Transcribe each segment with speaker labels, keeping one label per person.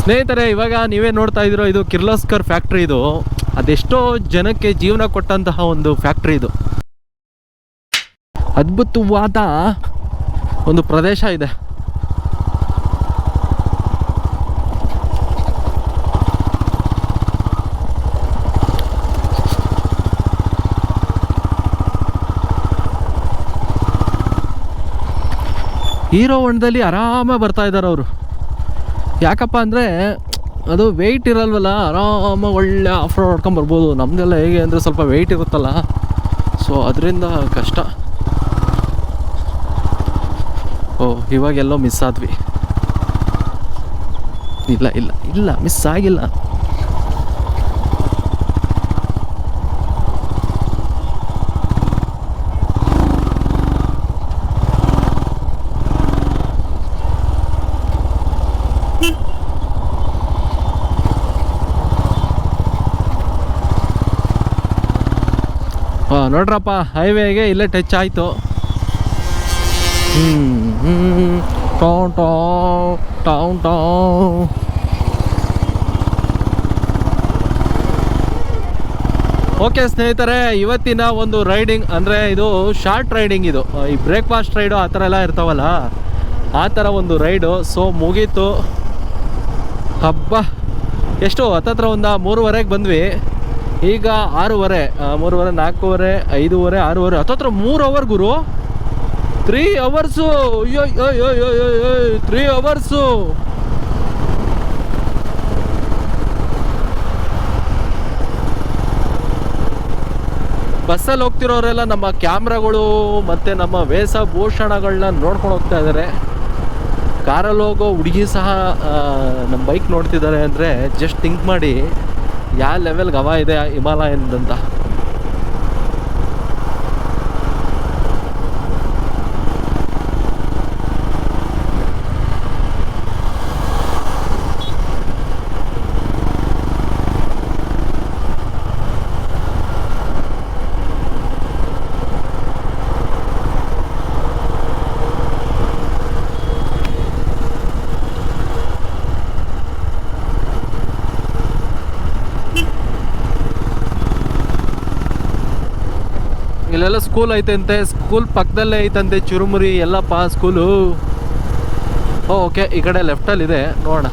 Speaker 1: ಸ್ನೇಹಿತರೆ, ಇವಾಗ ನೀವೇ ನೋಡ್ತಾ ಇದ್ದೀರೋ ಇದು ಕಿರ್ಲೋಸ್ಕರ್ ಫ್ಯಾಕ್ಟ್ರಿ. ಇದು ಅದೆಷ್ಟೋ ಜನಕ್ಕೆ ಜೀವನ ಕೊಟ್ಟಂತಹ ಒಂದು ಫ್ಯಾಕ್ಟ್ರಿ. ಇದು ಅದ್ಭುತವಾದ ಒಂದು ಪ್ರದೇಶ ಇದೆ. ಹೀರೋ ಹೊಂಡದಲ್ಲಿ ಆರಾಮಾಗಿ ಬರ್ತಾ ಇದ್ದಾರೆ ಅವರು. ಯಾಕಪ್ಪ ಅಂದರೆ ಅದು ವೆಯ್ಟ್ ಇರಲ್ವಲ್ಲ, ಆರಾಮಾಗಿ ಒಳ್ಳೆ ಆಫ್ ರೋಡ್ ಹೊಡ್ಕೊಂಡು ಬರ್ಬೋದು. ನಮ್ಮದೆಲ್ಲ ಹೇಗೆ ಅಂದರೆ ಸ್ವಲ್ಪ ವೆಯ್ಟ್ ಇರುತ್ತಲ್ಲ, ಸೊ ಅದರಿಂದ ಕಷ್ಟ. ಇವಾಗೆಲ್ಲೋ ಮಿಸ್ ಆದ್ವಿ. ಇಲ್ಲ ಇಲ್ಲ ಇಲ್ಲ, ಮಿಸ್ ಆಗಿಲ್ಲ. ನೋಡ್ರಪ್ಪ, ಹೈವೇಗೆ ಇಲ್ಲೇ ಟಚ್ ಆಯಿತು. Tau tau tau tau. Okay ಸ್ನೇಹಿತರೆ, ಇವತ್ತಿನ ಒಂದು ರೈಡಿಂಗ್ ಅಂದರೆ ಇದು ಶಾರ್ಟ್ ರೈಡಿಂಗ್. ಇದು ಈ ಬ್ರೇಕ್ಫಾಸ್ಟ್ ರೈಡು ಆ ಥರ ಎಲ್ಲ ಇರ್ತಾವಲ್ಲ, ಆ ಥರ ಒಂದು ರೈಡು. ಸೊ ಮುಗೀತು. ಹಬ್ಬ ಎಷ್ಟು ಹತ್ತತ್ರ ಒಂದು 3:30ಗೆ ಬಂದ್ವಿ. ಈಗ 6:30, 3:30, 4:30, 5:30, 6:30, ಹತ್ತತ್ರ 3 ಅವರ್ ಗುರು. 3 ಅವರ್ಸು. ಅಯ್ಯೋ 3 ಅವರ್ಸು. ಬಸ್ಸಲ್ಲಿ ಹೋಗ್ತಿರೋರೆಲ್ಲ ನಮ್ಮ ಕ್ಯಾಮ್ರಾಗಳು ಮತ್ತು ನಮ್ಮ ವೇಷಭೂಷಣಗಳನ್ನ ನೋಡ್ಕೊಂಡು ಹೋಗ್ತಾ ಇದ್ದಾರೆ. ಕಾರಲ್ಲಿ ಹೋಗೋ ಹುಡುಗಿ ಸಹ ನಮ್ಮ ಬೈಕ್ ನೋಡ್ತಿದ್ದಾರೆ ಅಂದರೆ ಜಸ್ಟ್ ಥಿಂಕ್ ಮಾಡಿ ಯಾವ ಲೆವೆಲ್ಗೆ ಹವಾ ಇದೆ ಹಿಮಾಲಯನ್ದಂತ. ಇಲ್ಲೆಲ್ಲ ಸ್ಕೂಲ್ ಐತಂತೆ. ಸ್ಕೂಲ್ ಪಕ್ಕದಲ್ಲೇ ಐತಂತೆ ಚುರುಮುರಿ ಎಲ್ಲಪ್ಪ ಸ್ಕೂಲು. ಓಕೆ, ಈ ಕಡೆ ಲೆಫ್ಟಲ್ಲಿದೆ, ನೋಡೋಣ.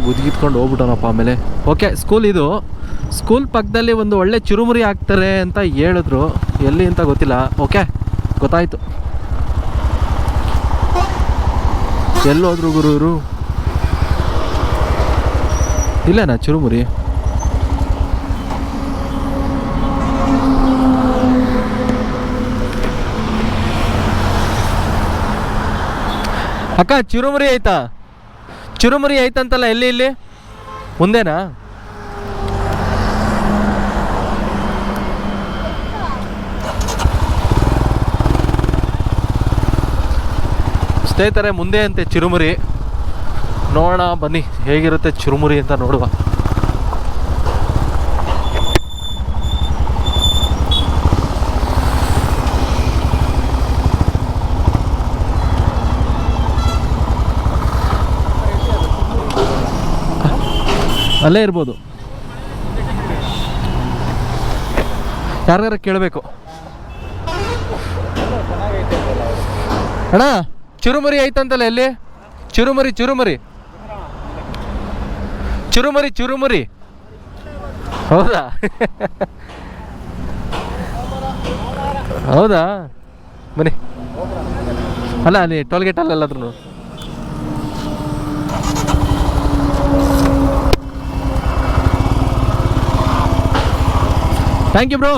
Speaker 1: ಗುದ್ಗಿತ್ಕೊಂಡು ಹೋಗ್ಬಿಟ್ಟೋನಪ್ಪ ಆಮೇಲೆ. ಓಕೆ, ಸ್ಕೂಲ್ ಇದು. ಸ್ಕೂಲ್ ಪಕ್ಕದಲ್ಲಿ ಒಂದು ಒಳ್ಳೆ ಚುರುಮುರಿ ಹಾಕ್ತಾರೆ ಅಂತ ಹೇಳಿದ್ರು. ಎಲ್ಲಿ ಅಂತ ಗೊತ್ತಿಲ್ಲ. ಓಕೆ, ಗೊತ್ತಾಯಿತು. ಎಲ್ಲೋದ್ರು ಗುರು ಇವರು? ಇಲ್ಲೇನಾ ಚುರುಮುರಿ? ಅಕ್ಕ, ಚುರುಮುರಿ ಆಯ್ತಾ? ಚುರುಮುರಿ ಐತಂತಲ್ಲ, ಎಲ್ಲಿ? ಇಲ್ಲಿ ಮುಂದೆನಾ? ಸ್ನೇಹಿತರೆ, ಮುಂದೆ ಅಂತೆ ಚುರುಮುರಿ. ನೋಡೋಣ ಬನ್ನಿ ಹೇಗಿರುತ್ತೆ ಚುರುಮುರಿ ಅಂತ ನೋಡುವ. ಅಲ್ಲೇ ಇರ್ಬೋದು, ಯಾರ್ಯಾರ ಕೇಳಬೇಕು. ಅಣ್ಣ, ಚುರುಮುರಿ ಐತಂತಲ್ಲ, ಎಲ್ಲಿ? ಚುರುಮುರಿ ಚುರುಮುರಿ ಚುರುಮುರಿ ಚುರುಮುರಿ ಹೌದಾ? ಹೌದಾ, ಬನ್ನಿ. ಅಲ್ಲ, ಅಲ್ಲಿ ಟೋಲ್ಗೇಟ್ ಅಲ್ಲೆಲ್ಲಾದ್ರೂ. Thank you bro.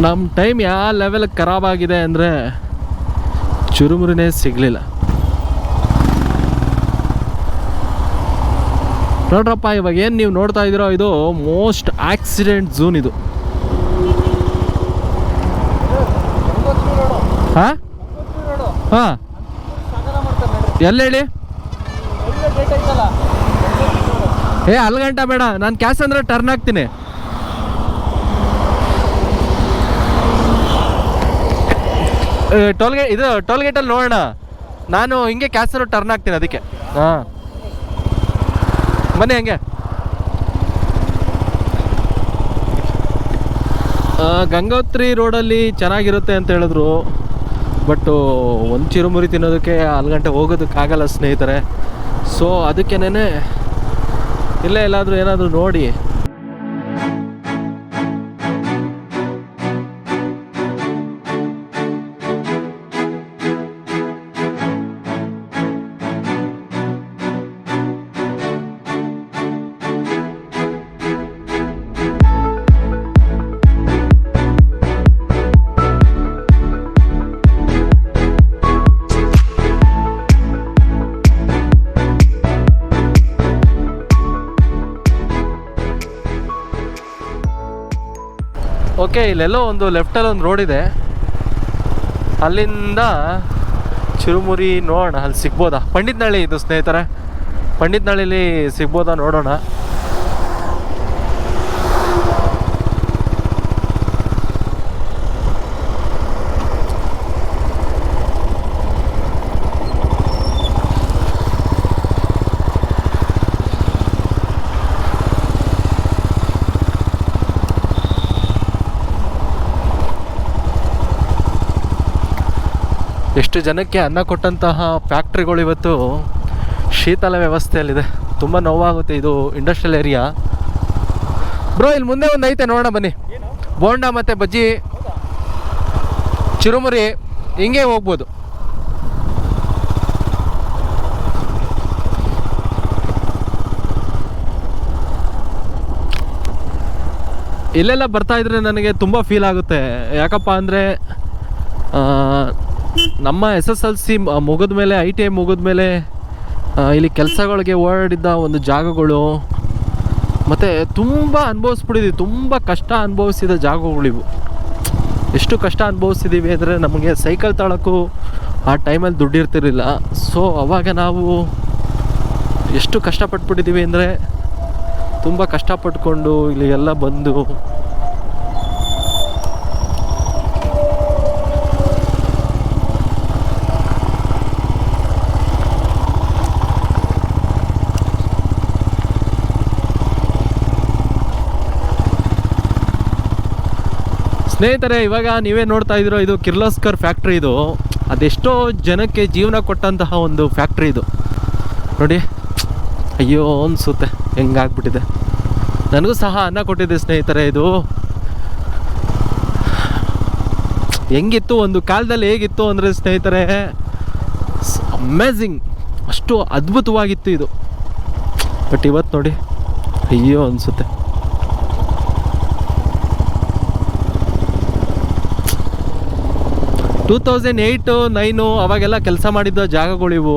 Speaker 1: ನಮ್ಮ ಟೈಮ್ ಯಾವ ಲೆವೆಲ್ ಖರಾಬ್ ಆಗಿದೆ ಅಂದರೆ ಚುರುಮುರಿನೇ ಸಿಗಲಿಲ್ಲ. ನೋಡ್ರಪ್ಪ, ಇವಾಗ ಏನು ನೀವು ನೋಡ್ತಾ ಇದ್ದೀರೋ ಇದು ಮೋಸ್ಟ್ ಆಕ್ಸಿಡೆಂಟ್ ಝೋನ್. ಇದು ಹಾಂ ಹಾಂ ಎಲ್ಲಿ ಹೇಳಿ? ಅಲ್ಲಿ ಗಂಟ ಬೇಡ, ನಾನು ಕ್ಯಾಶ್ ಅಂದರೆ ಟರ್ನ್ ಹಾಕ್ತೀನಿ. ಟೋಲ್ಗೇಟಲ್ಲಿ ನೋಡೋಣ. ನಾನು ಹಿಂಗೆ ಕ್ಯಾಶ್ ಟರ್ನ್ ಹಾಕ್ತೀನಿ ಅದಕ್ಕೆ. ಹಾಂ ಬನ್ನಿ ಹಂಗೆ. ಗಂಗೋತ್ರಿ ರೋಡಲ್ಲಿ ಚೆನ್ನಾಗಿರುತ್ತೆ ಅಂತ ಹೇಳಿದ್ರು, ಬಟ್ಟು ಒಂದು ಚಿರುಮುರಿ ತಿನ್ನೋದಕ್ಕೆ 4 ಗಂಟೆ ಹೋಗೋದಕ್ಕಾಗಲ್ಲ ಸ್ನೇಹಿತರೆ. ಸೊ ಅದಕ್ಕೇನೆ ಇಲ್ಲೇ ಎಲ್ಲಾದರೂ ಏನಾದರೂ ನೋಡಿ. ಓಕೆ, ಇಲ್ಲೆಲ್ಲೋ ಒಂದು ಲೆಫ್ಟಲ್ಲಿ ಒಂದು ರೋಡ್ ಇದೆ, ಅಲ್ಲಿಂದ ಚಿರುಮುರಿ ನೋಡೋಣ. ಅಲ್ಲಿ ಸಿಗ್ಬೋದಾ? ಪಂಡಿತನಹಳ್ಳಿ ಇದು ಸ್ನೇಹಿತರೆ, ಪಂಡಿತನಹಳ್ಳಿಲಿ ಸಿಗ್ಬೋದಾ ನೋಡೋಣ. ಎಷ್ಟು ಜನಕ್ಕೆ ಅನ್ನ ಕೊಟ್ಟಂತಹ ಫ್ಯಾಕ್ಟ್ರಿಗಳು ಇವತ್ತು ಶೀತಲ ವ್ಯವಸ್ಥೆಯಲ್ಲಿದೆ. ತುಂಬ ನೋವಾಗುತ್ತೆ. ಇದು ಇಂಡಸ್ಟ್ರಿಯಲ್ ಏರಿಯಾ. ಬ್ರೋ, ಇಲ್ಲಿ ಮುಂದೆ ಒಂದು ಐತೆ ನೋಡೋಣ ಬನ್ನಿ. ಬೋಂಡಾ ಮತ್ತು ಬಜ್ಜಿ, ಚಿರುಮುರಿ ಹಿಂಗೆ ಹೋಗ್ಬೋದು. ಇಲ್ಲೆಲ್ಲ ಬರ್ತಾ ಇದ್ರೆ ನನಗೆ ತುಂಬ ಫೀಲ್ ಆಗುತ್ತೆ. ಯಾಕಪ್ಪ ಅಂದರೆ ನಮ್ಮ SSLC ಮುಗಿದ ಮೇಲೆ, ITI ಮುಗಿದ ಮೇಲೆ ಇಲ್ಲಿ ಕೆಲಸಗಳಿಗೆ ಓಡಾಡಿದ್ದ ಒಂದು ಜಾಗಗಳು, ಮತ್ತು ತುಂಬ ಅನುಭವಿಸ್ಬಿಟ್ಟಿದ್ದೀವಿ. ತುಂಬ ಕಷ್ಟ ಅನುಭವಿಸಿದ ಜಾಗಗಳಿವು. ಎಷ್ಟು ಕಷ್ಟ ಅನುಭವಿಸಿದ್ದೀವಿ ಅಂದರೆ, ನಮಗೆ ಸೈಕಲ್ ತಗೊಳ್ಳೋಕ್ಕೂ ಆ ಟೈಮಲ್ಲಿ ದುಡ್ಡು ಇರ್ತಿರಲಿಲ್ಲ. ಸೊ ಅವಾಗ ನಾವು ಎಷ್ಟು ಕಷ್ಟಪಟ್ಬಿಟ್ಟಿದ್ದೀವಿ ಅಂದರೆ, ತುಂಬ ಕಷ್ಟಪಟ್ಕೊಂಡು ಇಲ್ಲಿಗೆಲ್ಲ ಬಂದು ಸ್ನೇಹಿತರೆ, ಇವಾಗ ನೀವೇ ನೋಡ್ತಾ ಇದ್ದೀರೋ, ಇದು ಕಿರ್ಲೋಸ್ಕರ್ ಫ್ಯಾಕ್ಟ್ರಿ. ಇದು ಅದೆಷ್ಟೋ ಜನಕ್ಕೆ ಜೀವನ ಕೊಟ್ಟಂತಹ ಒಂದು ಫ್ಯಾಕ್ಟ್ರಿ ಇದು. ನೋಡಿ, ಅಯ್ಯೋ ಅನಿಸುತ್ತೆ ಹೆಂಗಾಗ್ಬಿಟ್ಟಿದೆ. ನನಗೂ ಸಹ ಅನ್ನ ಕೊಟ್ಟಿದ್ದೆ ಸ್ನೇಹಿತರೆ. ಇದು ಹೆಂಗಿತ್ತು ಒಂದು ಕಾಲದಲ್ಲಿ, ಹೇಗಿತ್ತು ಅಂದರೆ ಸ್ನೇಹಿತರೆ, ಅಮೇಝಿಂಗ್, ಅಷ್ಟು ಅದ್ಭುತವಾಗಿತ್ತು ಇದು. ಬಟ್ ಇವತ್ತು ನೋಡಿ, ಅಯ್ಯೋ ಅನಿಸುತ್ತೆ. ಟೂ 2008-9 ಅವಾಗೆಲ್ಲ ಕೆಲಸ ಮಾಡಿದ್ದ ಜಾಗಗಳಿವು.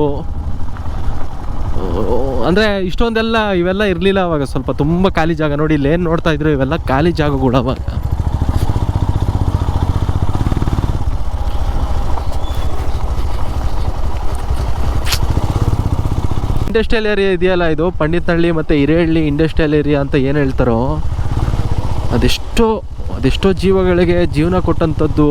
Speaker 1: ಅಂದರೆ ಇಷ್ಟೊಂದೆಲ್ಲ ಇವೆಲ್ಲ ಇರಲಿಲ್ಲ ಅವಾಗ. ಸ್ವಲ್ಪ ತುಂಬ ಖಾಲಿ ಜಾಗ. ನೋಡಿ, ಇಲ್ಲಿ ಏನು ನೋಡ್ತಾ ಇದ್ರು, ಇವೆಲ್ಲ ಖಾಲಿ ಜಾಗಗಳು ಅವಾಗ. ಇಂಡಸ್ಟ್ರಿಯಲ್ ಏರಿಯಾ ಇದೆಯಲ್ಲ, ಇದು ಪಂಡಿತನಹಳ್ಳಿ ಮತ್ತು ಹಿರೇಹಳ್ಳಿ ಇಂಡಸ್ಟ್ರಿಯಲ್ ಏರಿಯಾ ಅಂತ ಏನು ಹೇಳ್ತಾರೋ, ಅದೆಷ್ಟೋ ಜೀವಗಳಿಗೆ ಜೀವನ ಕೊಟ್ಟಂಥದ್ದು.